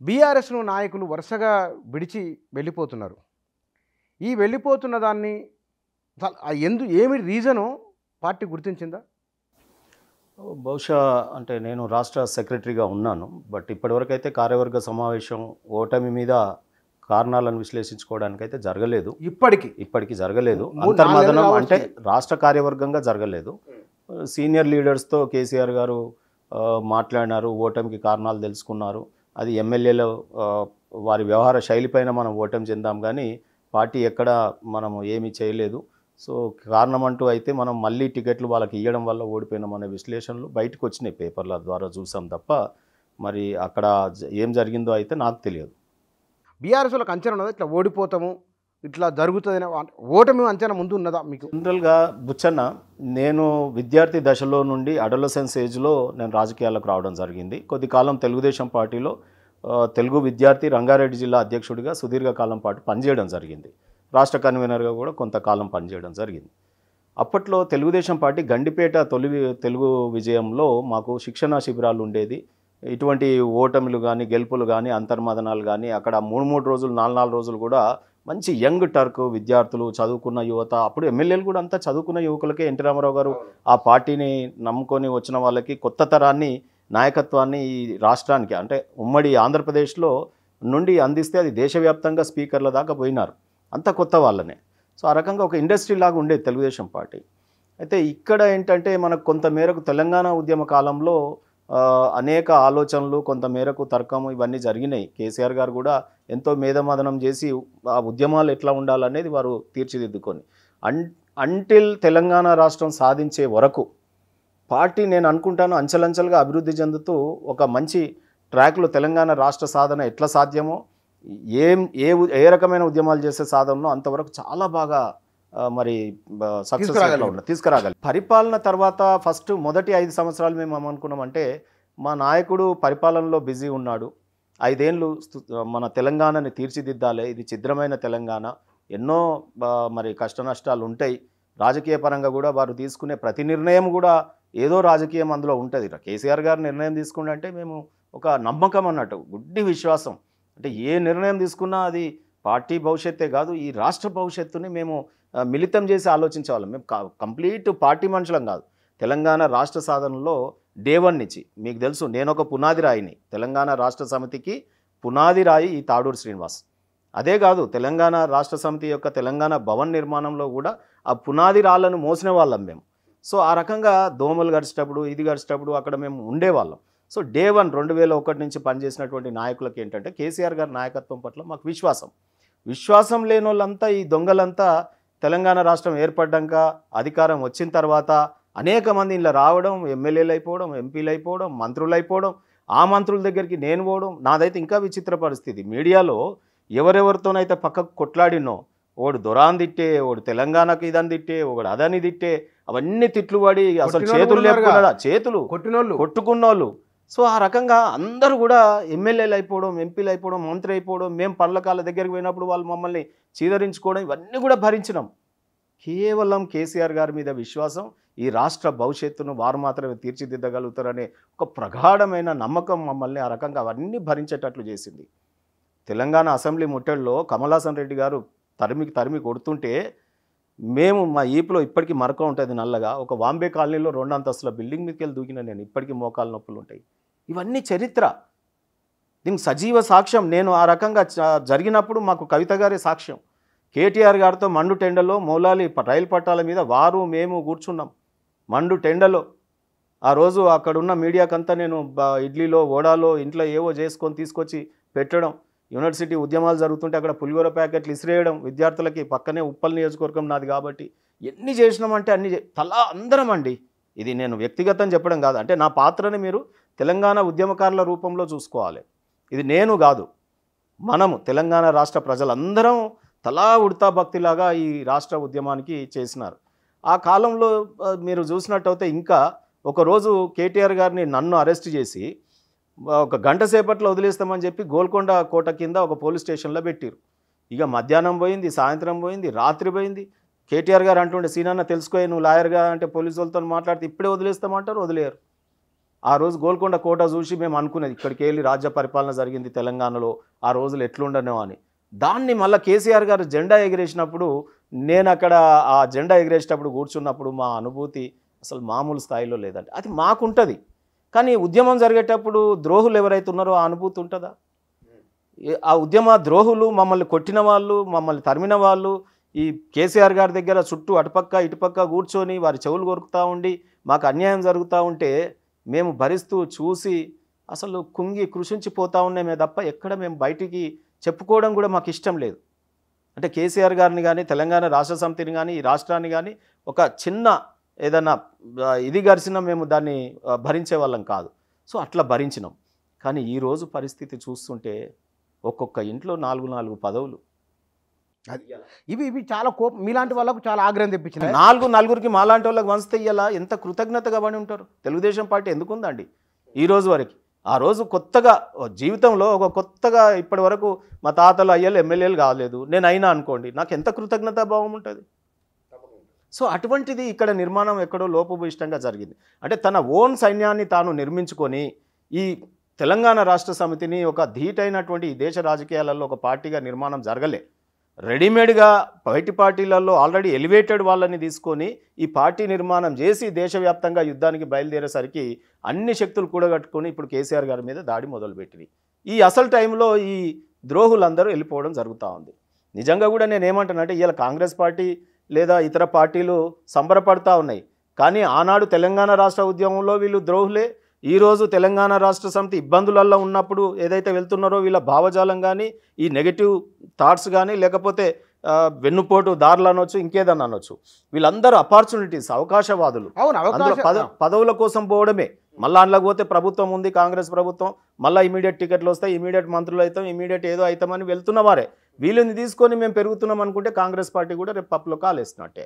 బీఆర్ఎస్‌ను నాయకులు వరుసగా విడిచి వెళ్ళిపోతున్నారు. ఈ వెళ్ళిపోతున్న దాన్ని ఏమి రీజను పార్టీ గుర్తించిందా? బహుశా అంటే నేను రాష్ట్ర సెక్రటరీగా ఉన్నాను. బట్ ఇప్పటివరకైతే కార్యవర్గ సమావేశం ఓటమి మీద కారణాలను విశ్లేషించుకోవడానికైతే జరగలేదు. ఇప్పటికి జరగలేదు. అంతర్మథనం అంటే రాష్ట్ర కార్యవర్గంగా జరగలేదు. సీనియర్ లీడర్స్తో కేసీఆర్ గారు మాట్లాడినారు, ఓటమికి కారణాలు తెలుసుకున్నారు. అది ఎమ్మెల్యేల వారి వ్యవహార శైలిపైన మనం ఓటమి చెందాం, కానీ పార్టీ ఎక్కడ మనము ఏమీ చేయలేదు. సో కారణం అంటూ అయితే మనం మళ్ళీ టికెట్లు వాళ్ళకి ఇవ్వడం వల్ల ఓడిపోయినాం అనే విశ్లేషణలు బయటకు వచ్చినాయి, పేపర్ల ద్వారా చూసాం తప్ప మరి అక్కడ ఏం జరిగిందో అయితే నాకు తెలియదు. బీఆర్ఎస్ వాళ్ళకి అంచనా ఉన్నదా ఇట్లా ఓడిపోతాము, ఇట్లా జరుగుతుందని? ఓటమి అంచనా ముందు ఉన్నదా మీకు? జనరల్గా బుచ్చన్న, నేను విద్యార్థి దశలో నుండి అడోలసెన్స్ ఏజ్లో నేను రాజకీయాలకు రావడం జరిగింది. కొద్ది కాలం తెలుగుదేశం పార్టీలో తెలుగు విద్యార్థి రంగారెడ్డి జిల్లా అధ్యక్షుడిగా సుదీర్ఘకాలం పాటు పనిచేయడం జరిగింది. రాష్ట్ర కన్వీనర్గా కూడా కొంతకాలం పనిచేయడం జరిగింది. అప్పట్లో తెలుగుదేశం పార్టీ గండిపేట తెలుగు విజయంలో మాకు శిక్షణా శిబిరాలు ఉండేది. ఇటువంటి ఓటమిలు కానీ గెలుపులు కానీ అంతర్మదనాలు కానీ అక్కడ 3 రోజులు 4 రోజులు కూడా మంచి యంగ్ టర్క్ విద్యార్థులు, చదువుకున్న యువత, అప్పుడు ఎమ్మెల్యేలు కూడా అంతా చదువుకున్న యువకులకే ఎన్టీ రామారావు గారు ఆ పార్టీని నమ్ముకొని వచ్చిన వాళ్ళకి కొత్త తరాన్ని నాయకత్వాన్ని ఈ రాష్ట్రానికి అంటే ఉమ్మడి ఆంధ్రప్రదేశ్లో నుండి అందిస్తే అది దేశవ్యాప్తంగా స్పీకర్ల దాకా పోయినారు, అంత కొత్త వాళ్ళనే. సో ఆ రకంగా ఒక ఇండస్ట్రీ లాగా ఉండేది తెలుగుదేశం పార్టీ. అయితే ఇక్కడ ఏంటంటే మనకు కొంత మేరకు తెలంగాణ ఉద్యమ కాలంలో అనేక ఆలోచనలు, కొంత మేరకు తర్కం ఇవన్నీ జరిగినాయి. కేసీఆర్ గారు కూడా ఎంతో మేధమదనం చేసి ఆ ఉద్యమాలు ఎట్లా ఉండాలనేది వారు తీర్చిదిద్దుకొని అంటిల్ తెలంగాణ రాష్ట్రం సాధించే వరకు పార్టీ నేను అనుకుంటాను అంచెలంచెలుగా అభివృద్ధి చెందుతూ ఒక మంచి ట్రాక్లో తెలంగాణ రాష్ట్ర సాధన ఎట్లా సాధ్యమో, ఏ రకమైన ఉద్యమాలు చేసే సాధనలో అంతవరకు చాలా బాగా మరి సక్సెస్ తీసుకురాగలి. పరిపాలన తర్వాత మొదటి 5 సంవత్సరాలు మేము ఏమనుకున్నామంటే, మా నాయకుడు పరిపాలనలో బిజీ ఉన్నాడు, 5 ఏళ్ళు మన తెలంగాణని తీర్చిదిద్దాలి, ఇది ఛిద్రమైన తెలంగాణ, ఎన్నో మరి కష్ట నష్టాలు ఉంటాయి, రాజకీయ పరంగా కూడా వారు తీసుకునే ప్రతి నిర్ణయం కూడా ఏదో రాజకీయం అందులో ఉంటుంది. కేసీఆర్ గారు నిర్ణయం తీసుకుంటే మేము ఒక నమ్మకం అన్నట్టు, గుడ్డి విశ్వాసం, అంటే ఏ నిర్ణయం తీసుకున్నా అది పార్టీ భవిష్యత్తే కాదు, ఈ రాష్ట్ర భవిష్యత్తుని మేము మిళితం చేసి ఆలోచించేవాళ్ళం. మేము కంప్లీట్ పార్టీ మనుషులం కాదు. తెలంగాణ రాష్ట్ర సాధనలో డే 1 నుంచి మీకు తెలుసు, నేను ఒక పునాది రాయిని, తెలంగాణ రాష్ట్ర సమితికి పునాది రాయి ఈ తాడూరు శ్రీనివాస్. అదే కాదు, తెలంగాణ రాష్ట్ర సమితి యొక్క తెలంగాణ భవన్ నిర్మాణంలో కూడా ఆ పునాది రాళ్లను మోసిన వాళ్ళం మేము. సో ఆ రకంగా దోమలు గడిచేటప్పుడు ఇది గడిచేటప్పుడు అక్కడ మేము ఉండేవాళ్ళం. సో డే 1 2001 నుంచి పనిచేసినటువంటి నాయకులకి ఏంటంటే కేసీఆర్ గారి నాయకత్వం పట్ల మాకు విశ్వాసం లేని వాళ్ళంతా, ఈ దొంగలంతా తెలంగాణ రాష్ట్రం ఏర్పడ్డాక అధికారం వచ్చిన తర్వాత అనేక మంది ఇలా రావడం, ఎమ్మెల్యేలు అయిపోవడం, ఎంపీలు అయిపోవడం, మంత్రులు అయిపోవడం, ఆ మంత్రుల దగ్గరికి నేను పోవడం. నాదైతే ఇంకా విచిత్ర పరిస్థితి, మీడియాలో ఎవరెవరితోనైతే పక్కకు కొట్లాడినో, ఓడు దొరాన్ తిట్టే, ఓడు తెలంగాణకు ఇదని తిట్టే, ఒకడు అదని తిట్టే, అవన్నీ తిట్లు పడి అసలు చేతులు లేకుండా చేతులు కొట్టుకున్నోళ్ళు. సో ఆ రకంగా అందరూ కూడా ఎమ్మెల్యేలు అయిపోవడం, ఎంపీలు అయిపోవడం, మంత్రి అయిపోవడం, మేము పళ్ళకాల దగ్గరికి పోయినప్పుడు వాళ్ళు మమ్మల్ని చీదరించుకోవడం, ఇవన్నీ కూడా భరించినాం. కేవలం కేసీఆర్ గారి మీద విశ్వాసం, ఈ రాష్ట్ర భవిష్యత్తును వారు మాత్రమే తీర్చిదిద్దగలుగుతారనే ఒక ప్రగాఢమైన నమ్మకం మమ్మల్ని ఆ రకంగా అవన్నీ భరించేటట్లు చేసింది. తెలంగాణ అసెంబ్లీ ముట్టడిలో కమలాసన్ రెడ్డి గారు తరిమి కొడుతుంటే మేము మా ఈపులో ఇప్పటికీ మరక ఉంటుంది నల్లగా, ఒక వాంబే కాలనీలో 2 అంతస్తుల బిల్డింగ్ మీదకి వెళ్ళి దూకిన నేను, ఇప్పటికీ మోకాలు నొప్పులు ఉంటాయి. ఇవన్నీ చరిత్ర, దీనికి సజీవ సాక్ష్యం. నేను ఆ రకంగా జరిగినప్పుడు మాకు కవిత గారే సాక్ష్యం. కేటీఆర్ గారితో మండు టెండలో మౌలాలి రైలు పట్టాల మీద మేము కూర్చున్నాం మండు టెండలో. ఆ రోజు అక్కడున్న మీడియాకంతా నేను ఇడ్లీలో వడాలో ఇంట్లో ఏవో చేసుకొని తీసుకొచ్చి పెట్టడం, యూనివర్సిటీ ఉద్యమాలు జరుగుతుంటే అక్కడ పులిగోర ప్యాకెట్లు ఇసిరేయడం విద్యార్థులకి, పక్కనే ఉప్పల్ నియోజకవర్గం నాది కాబట్టి ఎన్ని చేసినామంటే అన్ని అందరం అండి. ఇది నేను వ్యక్తిగతం చెప్పడం కాదు, అంటే నా పాత్రని మీరు తెలంగాణ ఉద్యమకారుల రూపంలో చూసుకోవాలి. ఇది నేను కాదు, మనము తెలంగాణ రాష్ట్ర ప్రజలందరం తలా ఉడతా భక్తిలాగా ఈ రాష్ట్ర ఉద్యమానికి చేసినారు. ఆ కాలంలో మీరు చూసినట్టయితే ఇంకా ఒకరోజు కేటీఆర్ గారిని నన్ను అరెస్ట్ చేసి ఒక గంట సేపట్లో వదిలేస్తామని చెప్పి గోల్కొండ కోట కింద ఒక పోలీస్ స్టేషన్లో పెట్టారు. ఇక మధ్యాహ్నం పోయింది, సాయంత్రం పోయింది, రాత్రి పోయింది. కేటీఆర్ గారు అంటుండే, సీనన్న తెలుసుకోయి నువ్వు లాయర్గా అంటే పోలీసు వాళ్ళతో మాట్లాడితే ఇప్పుడే వదిలేస్తామంటారు, వదిలేరు. ఆ రోజు గోల్కొండ కోట చూసి మేము అనుకునేది ఇక్కడికి వెళ్ళి రాజ్య పరిపాలన జరిగింది తెలంగాణలో, ఆ రోజులు ఎట్లుండనో అని. దాన్ని మళ్ళీ కేసీఆర్ గారు జెండా ఎగిరేసినప్పుడు, నేను అక్కడ ఆ జెండా ఎగిరేసేటప్పుడు కూర్చున్నప్పుడు మా అనుభూతి అసలు మామూలు స్థాయిలో లేదండి. అది మాకుంటుంది, కానీ ఉద్యమం జరిగేటప్పుడు ద్రోహులు ఎవరైతే ఉన్నారో ఆ అనుభూతి ఉంటుందా? ఆ ఉద్యమ ద్రోహులు, మమ్మల్ని కొట్టిన వాళ్ళు, మమ్మల్ని తరిమిన వాళ్ళు ఈ కేసీఆర్ గారి దగ్గర చుట్టూ అటుపక్క ఇటుపక్క కూర్చొని వారి చెవులు కొరుకుతూ ఉండి మాకు అన్యాయం జరుగుతూ ఉంటే మేము భరిస్తూ చూసి అసలు కుంగి కృషించిపోతూ ఉన్నామే తప్ప ఎక్కడ మేము బయటికి చెప్పుకోవడం కూడా మాకు ఇష్టం లేదు. అంటే కేసీఆర్ గారిని కానీ, తెలంగాణ రాష్ట్ర సమితిని కానీ, ఈ రాష్ట్రాన్ని కానీ ఒక చిన్న ఏదన్నా ఇది గరిచిన మేము దాన్ని భరించే వాళ్ళం కాదు. సో అట్లా భరించినాం. కానీ ఈరోజు పరిస్థితి చూస్తుంటే ఒక్కొక్క ఇంట్లో 4 పదవులు. ఇవి చాలా కోపం, మీలాంటి వాళ్ళకు చాలా ఆగ్రహం తెప్పించినాయి. 4 మాలాంటి వాళ్ళకి వంచితే ఇలా ఎంత కృతజ్ఞతగా పడి ఉంటారు. తెలుగుదేశం పార్టీ ఎందుకు ఉందండి ఈ రోజు వరకు? ఆ రోజు కొత్తగా జీవితంలో ఒక కొత్తగా ఇప్పటి వరకు మా తాతలు అయ్యాలు ఎమ్మెల్యేలు కాలేదు, నేను అయినా అనుకోండి, నాకు ఎంత కృతజ్ఞతా భావం ఉంటుంది. సో అటువంటిది ఇక్కడ నిర్మాణం ఎక్కడో లోపభూయిష్టంగా జరిగింది. అంటే తన ఓన్ సైన్యాన్ని తాను నిర్మించుకొని ఈ తెలంగాణ రాష్ట్ర సమితిని ఒక ధీటైనటువంటి ఈ దేశ రాజకీయాలలో ఒక పార్టీగా నిర్మాణం జరగలే. రెడీమేడ్గా బయటి పార్టీలలో ఆల్రెడీ ఎలివేటెడ్ వాళ్ళని తీసుకొని ఈ పార్టీ నిర్మాణం చేసి దేశవ్యాప్తంగా యుద్ధానికి బయలుదేరేసరికి అన్ని శక్తులు కూడగట్టుకొని ఇప్పుడు కేసీఆర్ గారి మీద దాడి మొదలుపెట్టింది. ఈ అసలు టైంలో ఈ ద్రోహులందరూ వెళ్ళిపోవడం జరుగుతూ ఉంది. నిజంగా కూడా నేను ఏమంటానంటే ఇవాళ కాంగ్రెస్ పార్టీ లేదా ఇతర పార్టీలు సంబరపడతా ఉన్నాయి, కానీ ఆనాడు తెలంగాణ రాష్ట్ర ఉద్యమంలో వీళ్ళు ద్రోహులే. ఈరోజు తెలంగాణ రాష్ట్ర సమితి ఇబ్బందులలో ఉన్నప్పుడు ఏదైతే వెళ్తున్నారో వీళ్ళ భావజాలం కానీ, ఈ నెగిటివ్ థాట్స్ కానీ, లేకపోతే వెన్నుపోటు దారులు అనొచ్చు, ఇంకేదన్నా అనొచ్చు, వీళ్ళందరూ అపార్చునిటీస్, అవకాశవాదులు. అందులో పదవుల కోసం పోవడమే. మళ్ళీ అందులోకి పోతే ప్రభుత్వం ఉంది, కాంగ్రెస్ ప్రభుత్వం, మళ్ళీ ఇమీడియట్ టికెట్లు వస్తాయి, ఇమీడియట్ మంత్రులు అవుతాం, ఇమీడియట్ ఏదో అవుతామని వెళ్తున్న వారే. వీళ్ళని తీసుకొని మేము పెరుగుతున్నాం అనుకుంటే కాంగ్రెస్ పార్టీ కూడా రేపు పప్పులో కాలేస్తున్నట్టే.